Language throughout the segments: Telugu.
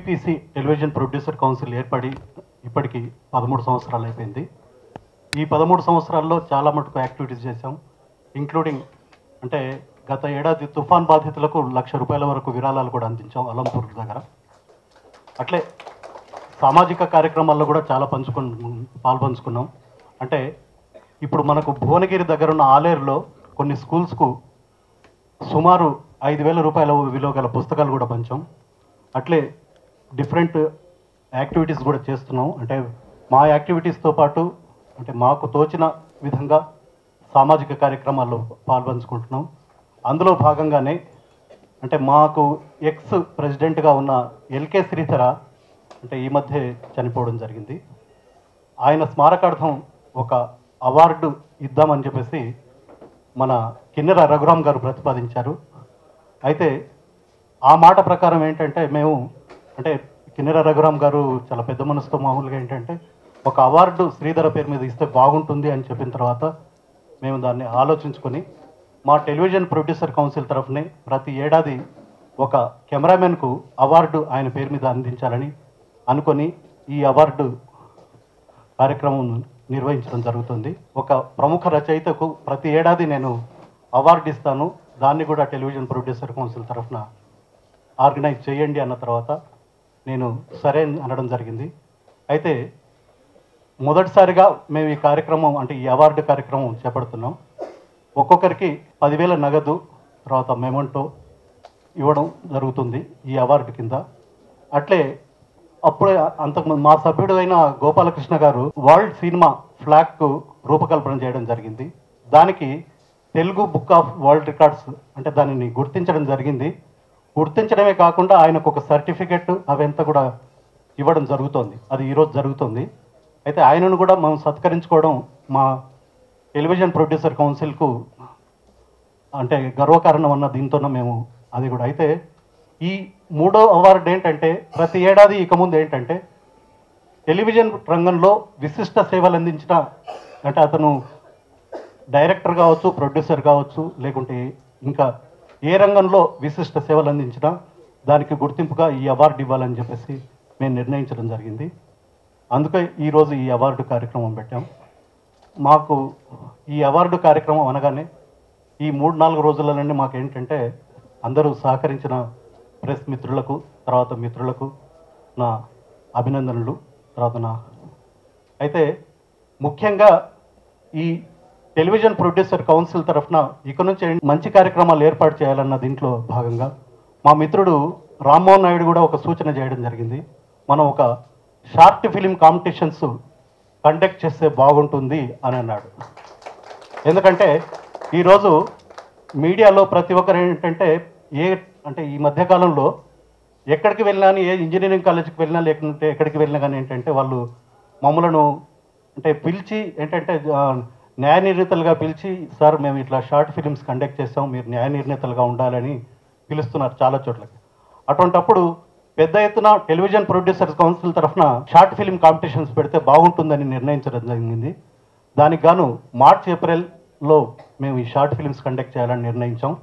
టీసీ టెలివిజన్ ప్రొడ్యూసర్ కౌన్సిల్ ఏర్పడి ఇప్పటికి 13 సంవత్సరాలు అయిపోయింది. ఈ 13 సంవత్సరాల్లో చాలా మటుకు యాక్టివిటీస్ చేశాం. ఇంక్లూడింగ్ అంటే గత ఏడాది తుఫాన్ బాధితులకు ₹1,00,000 వరకు విరాళాలు కూడా అందించాం అలంపూర్ దగ్గర. అట్లే సామాజిక కార్యక్రమాల్లో కూడా చాలా పాల్పంచుకున్నాం. అంటే ఇప్పుడు మనకు భువనగిరి దగ్గర ఉన్న ఆలేరులో కొన్ని స్కూల్స్కు సుమారు ₹5,000 విలువ గల పుస్తకాలు కూడా పంచాం. అట్లే డిఫరెంట్ యాక్టివిటీస్ కూడా చేస్తున్నాం. అంటే మా యాక్టివిటీస్తో పాటు అంటే మాకు తోచిన విధంగా సామాజిక కార్యక్రమాల్లో పాల్పంచుకుంటున్నాం. అందులో భాగంగానే అంటే మాకు ఎక్స్ ప్రెసిడెంట్గా ఉన్న ఎల్కే శ్రీధర అంటే ఈ మధ్య చనిపోవడం జరిగింది. ఆయన స్మారకార్థం ఒక అవార్డు ఇద్దామని చెప్పేసి మన కిన్నెర రఘురామ్ గారు ప్రతిపాదించారు. అయితే ఆ మాట ప్రకారం ఏంటంటే మేము అంటే కిన్నెర రఘురామ్ గారు చాలా పెద్ద మనసుతో మామూలుగా ఏంటంటే ఒక అవార్డు శ్రీధర పేరు మీద ఇస్తే బాగుంటుంది అని చెప్పిన తర్వాత మేము దాన్ని ఆలోచించుకొని మా టెలివిజన్ ప్రొడ్యూసర్ కౌన్సిల్ తరఫునే ప్రతి ఏడాది ఒక కెమెరామెన్కు అవార్డు ఆయన పేరు మీద అందించాలని అనుకొని ఈ అవార్డు కార్యక్రమం నిర్వహించడం జరుగుతుంది. ఒక ప్రముఖ రచయితకు ప్రతి ఏడాది నేను అవార్డు ఇస్తాను, దాన్ని కూడా టెలివిజన్ ప్రొడ్యూసర్ కౌన్సిల్ తరఫున ఆర్గనైజ్ చేయండి అన్న తర్వాత నేను సరే అనడం జరిగింది. అయితే మొదటిసారిగా మేము ఈ కార్యక్రమం అంటే ఈ అవార్డు కార్యక్రమం చేపడుతున్నాం. ఒక్కొక్కరికి 10,000 నగదు తర్వాత మెమంటో ఇవ్వడం జరుగుతుంది ఈ అవార్డు కింద. అట్లే అప్పుడే అంతకుముందు మా సభ్యుడు అయిన గోపాలకృష్ణ గారు వరల్డ్ సినిమా ఫ్లాగ్కు రూపకల్పన చేయడం జరిగింది. దానికి Telugu book of world records అంటే దానిని గుర్తించడం జరిగింది. గుర్తించడమే కాకుండా ఆయనకు ఒక సర్టిఫికెట్ అవంతా కూడా ఇవ్వడం జరుగుతోంది. అది ఈరోజు జరుగుతుంది. అయితే ఆయనను కూడా మనం సత్కరించుకోవడం మా టెలివిజన్ ప్రొడ్యూసర్ కౌన్సిల్కు అంటే గర్వకారణం అన్న దీంతోనే మేము అది కూడా. అయితే ఈ 3వ అవార్డు ఏంటంటే ప్రతి ఏడాది ఇక ముందు ఏంటంటే టెలివిజన్ రంగంలో విశిష్ట సేవలు అందించిన అంటే అతను డైరెక్టర్ కావచ్చు, ప్రొడ్యూసర్ కావచ్చు, లేకుంటే ఇంకా ఏ రంగంలో విశిష్ట సేవలు అందించినా దానికి గుర్తింపుగా ఈ అవార్డు ఇవ్వాలని చెప్పేసి మేము నిర్ణయించడం జరిగింది. అందుకే ఈరోజు ఈ అవార్డు కార్యక్రమం పెట్టాం. మాకు ఈ అవార్డు కార్యక్రమం అనగానే ఈ 3-4 రోజులలోనే మాకు ఏంటంటే అందరూ సహకరించిన ప్రెస్ మిత్రులకు తర్వాత మిత్రులకు నా అభినందనలు. తర్వాత అయితే ముఖ్యంగా ఈ టెలివిజన్ ప్రొడ్యూసర్ కౌన్సిల్ తరఫున ఇక నుంచి మంచి కార్యక్రమాలు ఏర్పాటు చేయాలన్న దీంట్లో భాగంగా మా మిత్రుడు రామ్మోహన్ నాయుడు కూడా ఒక సూచన చేయడం జరిగింది. మనం ఒక షార్ట్ ఫిలిం కాంపిటీషన్స్ కండక్ట్ చేస్తే బాగుంటుంది అని అన్నాడు. ఎందుకంటే ఈరోజు మీడియాలో ప్రతి ఒక్కరు ఏంటంటే అంటే ఈ మధ్యకాలంలో ఎక్కడికి వెళ్ళినా ఏ ఇంజనీరింగ్ కాలేజీకి వెళ్ళినా లేకుంటే ఎక్కడికి వెళ్ళినా కానీ ఏంటంటే వాళ్ళు మమ్మలను అంటే పిలిచి ఏంటంటే న్యాయ నిర్ణేతలుగా పిలిచి సార్ మేము ఇట్లా షార్ట్ ఫిలిమ్స్ కండక్ట్ చేస్తాం, మీరు న్యాయ నిర్ణేతలుగా ఉండాలని పిలుస్తున్నారు చాలా చోట్లకి. అటువంటప్పుడు పెద్ద ఎత్తున టెలివిజన్ ప్రొడ్యూసర్స్ కౌన్సిల్ తరఫున షార్ట్ ఫిలిం కాంపిటీషన్స్ పెడితే బాగుంటుందని నిర్ణయించడం జరిగింది. దానికి గాను మార్చ్ ఏప్రిల్లో మేము ఈ షార్ట్ ఫిలిమ్స్ కండక్ట్ చేయాలని నిర్ణయించాం.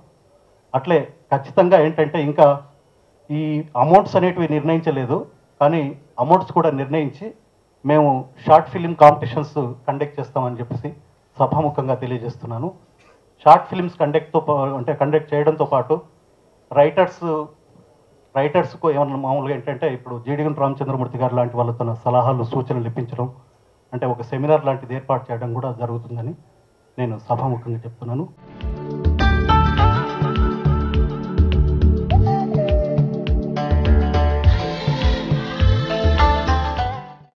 అట్లే ఖచ్చితంగా ఏంటంటే ఇంకా ఈ అమౌంట్స్ అనేటివి నిర్ణయించలేదు, కానీ అమౌంట్స్ కూడా నిర్ణయించి మేము షార్ట్ ఫిలిం కాంపిటీషన్స్ కండక్ట్ చేస్తామని చెప్పేసి సభాముఖంగా తెలియజేస్తున్నాను. షార్ట్ ఫిలిమ్స్ కండక్ట్ చేయడంతో పాటు రైటర్స్కు ఏమన్నా మామూలుగా ఏంటంటే ఇప్పుడు జీడిగం రామచంద్రమూర్తి గారు లాంటి వాళ్ళతో సలహాలు సూచనలు ఇప్పించడం అంటే ఒక సెమినార్ లాంటిది ఏర్పాటు చేయడం కూడా జరుగుతుందని నేను సభాముఖంగా చెప్తున్నాను.